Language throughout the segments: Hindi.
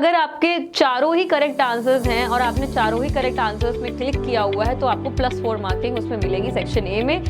अगर आपके चारों ही करेक्ट आंसर्स हैं और आपने चारों ही करेक्ट आंसर्स में क्लिक किया हुआ है तो आपको +4 मार्किंग उसमें मिलेगी सेक्शन ए में।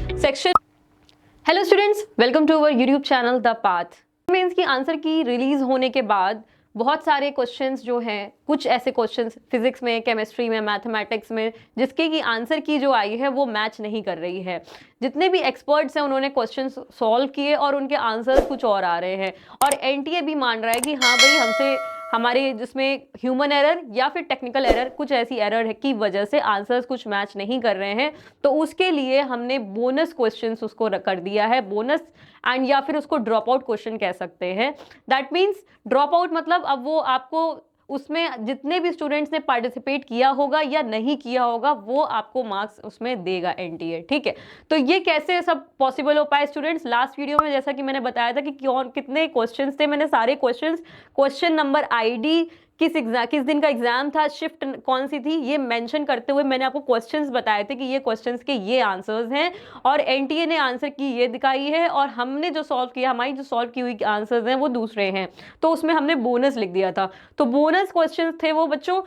Hello students, welcome to our YouTube channel the path. Mains की आंसर की रिलीज होने के बाद बहुत सारे क्वेश्चंस जो हैं, कुछ ऐसे क्वेश्चंस फिजिक्स में, केमिस्ट्री में, मैथमेटिक्स में, जिसके की आंसर की जो आई है वो मैच नहीं कर रही है। जितने भी एक्सपर्ट्स हैं उन्होंने क्वेश्चंस सॉल्व किए और उनके आंसर कुछ और आ रहे हैं और एनटीए भी मान रहा है कि हाँ भाई, हमसे हमारे जिसमें ह्यूमन एरर या फिर टेक्निकल एरर, कुछ ऐसी एरर है की वजह से आंसर्स कुछ मैच नहीं कर रहे हैं। तो उसके लिए हमने बोनस क्वेश्चंस उसको कर दिया है, बोनस एंड या फिर उसको ड्रॉप आउट क्वेश्चन कह सकते हैं। दैट मीन्स ड्रॉप आउट मतलब अब वो आपको उसमें जितने भी स्टूडेंट्स ने पार्टिसिपेट किया होगा या नहीं किया होगा वो आपको मार्क्स उसमें देगा एनटीए। ठीक है, तो ये कैसे सब पॉसिबल हो पाए स्टूडेंट्स? लास्ट वीडियो में जैसा कि मैंने बताया था कि कौन कितने क्वेश्चंस थे, मैंने सारे क्वेश्चन नंबर, आईडी, किस दिन का एग्जाम था, शिफ्ट कौन सी थी, ये मेंशन करते हुए मैंने आपको क्वेश्चंस बताए थे कि ये क्वेश्चंस के ये आंसर्स हैं और एनटीए ने आंसर की ये दिखाई है और हमने जो सॉल्व किया, हमारी जो सॉल्व की हुई आंसर्स हैं वो दूसरे हैं। तो उसमें हमने बोनस लिख दिया था। तो बोनस क्वेश्चंस थे वो बच्चों।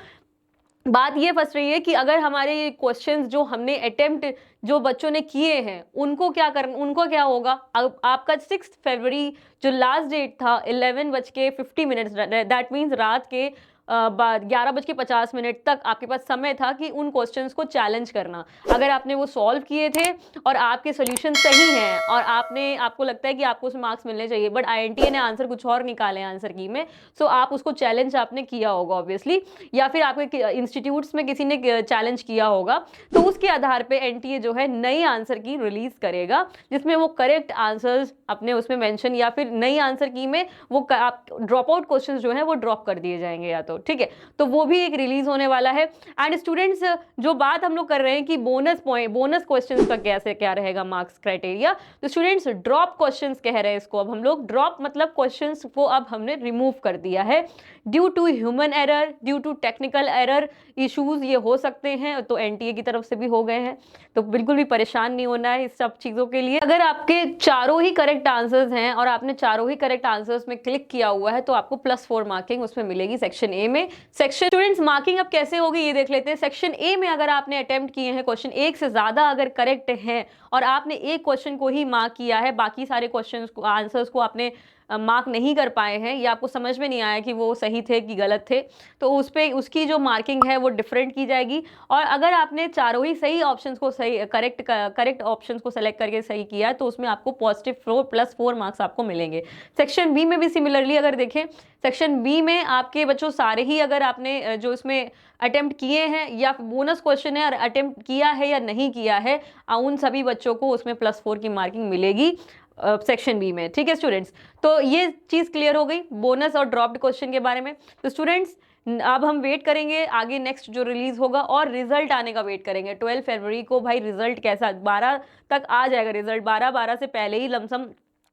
बात ये फंस रही है कि अगर हमारे क्वेश्चंस जो हमने अटेम्प्ट जो बच्चों ने किए हैं उनको क्या होगा। अब आपका 6 फरवरी जो लास्ट डेट था 11:50, दैट मीन्स रात के 11:50 तक आपके पास समय था कि उन क्वेश्चंस को चैलेंज करना। अगर आपने वो सॉल्व किए थे और आपके सोल्यूशन सही हैं और आपको लगता है कि आपको उसमें मार्क्स मिलने चाहिए, बट आईएनटीए ने आंसर कुछ और निकाले आंसर की में, सो आप उसको चैलेंज आपने किया होगा ऑब्वियसली, या फिर आपके इंस्टीट्यूट्स में किसी ने चैलेंज किया होगा। तो उसके आधार पर एनटीए जो है नई आंसर की रिलीज करेगा जिसमें वो करेक्ट आंसर्स अपने उसमें मेंशन, या फिर नई आंसर की में वो ड्रॉप आउट क्वेश्चन जो है वो ड्रॉप कर दिए जाएंगे या तो। ठीक है, तो वो भी एक रिलीज होने वाला है। एंड स्टूडेंट्स, जो बात हम लोग कर रहे हैं कि बोनस क्वेश्चंस का कैसे क्या रहेगा मार्क्स क्राइटेरिया, तो स्टूडेंट्स ड्रॉप क्वेश्चंस कह रहे हैं इसको। अब हम लोग ड्रॉप मतलब क्वेश्चंस को अब हमने रिमूव कर दिया है due to human error, due to technical error issues ये हो सकते हैं, तो एनटीए की तरफ से भी हो गए हैं। तो बिल्कुल भी परेशान नहीं होना है इस सब चीजों के लिए। अगर आपके चारों ही करेक्ट आंसर्स हैं और आपने चारों ही करेक्ट आंसर्स में क्लिक किया हुआ है तो आपको +4 मार्किंग उसमें मिलेगी सेक्शन ए में। स्टूडेंट्स, मार्किंग अब कैसे होगी ये देख लेते हैं। सेक्शन ए में अगर आपने अटेम्प्ट किए हैं क्वेश्चन एक से ज्यादा अगर करेक्ट हैं और आपने एक क्वेश्चन को ही मार्क किया है, बाकी सारे क्वेश्चन आंसर्स को आपने मार्क नहीं कर पाए हैं या आपको समझ में नहीं आया कि वो सही थे कि गलत थे, तो उस पे उसकी जो मार्किंग है वो डिफरेंट की जाएगी। और अगर आपने चारों ही सही ऑप्शंस को करेक्ट ऑप्शंस को सेलेक्ट करके सही किया तो उसमें आपको +4 मार्क्स आपको मिलेंगे। सेक्शन बी में भी सिमिलरली अगर देखें, सेक्शन बी में आपके बच्चों सारे ही अगर आपने जो इसमें अटेम्प्ट किए हैं या बोनस क्वेश्चन है और अटेम्प्ट किया है या नहीं किया है, उन सभी बच्चों को उसमें +4 की मार्किंग मिलेगी सेक्शन बी में। ठीक है स्टूडेंट्स, तो ये चीज़ क्लियर हो गई बोनस और ड्रॉप्ड क्वेश्चन के बारे में। तो स्टूडेंट्स, अब हम वेट करेंगे आगे नेक्स्ट जो रिलीज होगा और रिजल्ट आने का वेट करेंगे 12 फरवरी को। भाई रिजल्ट कैसा, 12 तक आ जाएगा रिजल्ट, 12 से पहले ही लमसम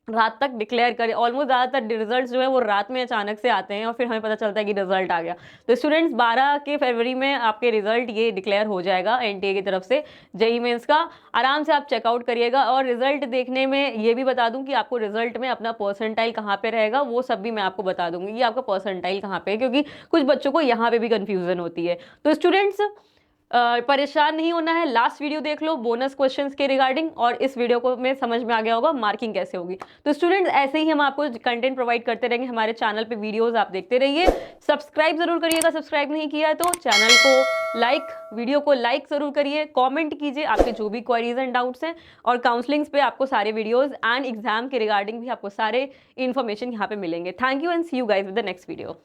रात तक डिक्लेयर करें। ऑलमोस्ट ज़्यादातर रिजल्ट्स जो है वो रात में अचानक से आते हैं और फिर हमें पता चलता है कि रिजल्ट आ गया। तो स्टूडेंट्स, 12 के फरवरी में आपके रिजल्ट ये डिक्लेयर हो जाएगा एनटीए की तरफ से जेईई मेंस का। आराम से आप चेकआउट करिएगा और रिजल्ट देखने में ये भी बता दूं कि आपको रिजल्ट में अपना परसेंटाइल कहाँ पे रहेगा वो सब भी मैं आपको बता दूंगी कि आपका परसेंटाइल कहाँ पे है, क्योंकि कुछ बच्चों को यहाँ पे भी कन्फ्यूजन होती है। तो स्टूडेंट्स, परेशान नहीं होना है, लास्ट वीडियो देख लो बोनस क्वेश्चंस के रिगार्डिंग और इस वीडियो को में समझ में आ गया होगा मार्किंग कैसे होगी। तो स्टूडेंट्स, ऐसे ही हम आपको कंटेंट प्रोवाइड करते रहेंगे हमारे चैनल पे, वीडियोस आप देखते रहिए। सब्सक्राइब जरूर करिएगा, सब्सक्राइब नहीं किया है तो चैनल को लाइक, वीडियो को लाइक जरूर करिए, कॉमेंट कीजिए आपके जो भी क्वेरीज एंड डाउट्स हैं, और काउंसलिंग्स पे आपको सारे वीडियोज एंड एग्जाम के रिगार्डिंग भी आपको सारे इन्फॉर्मेशन यहाँ पे मिलेंगे। Thank you and see you guys with the next video.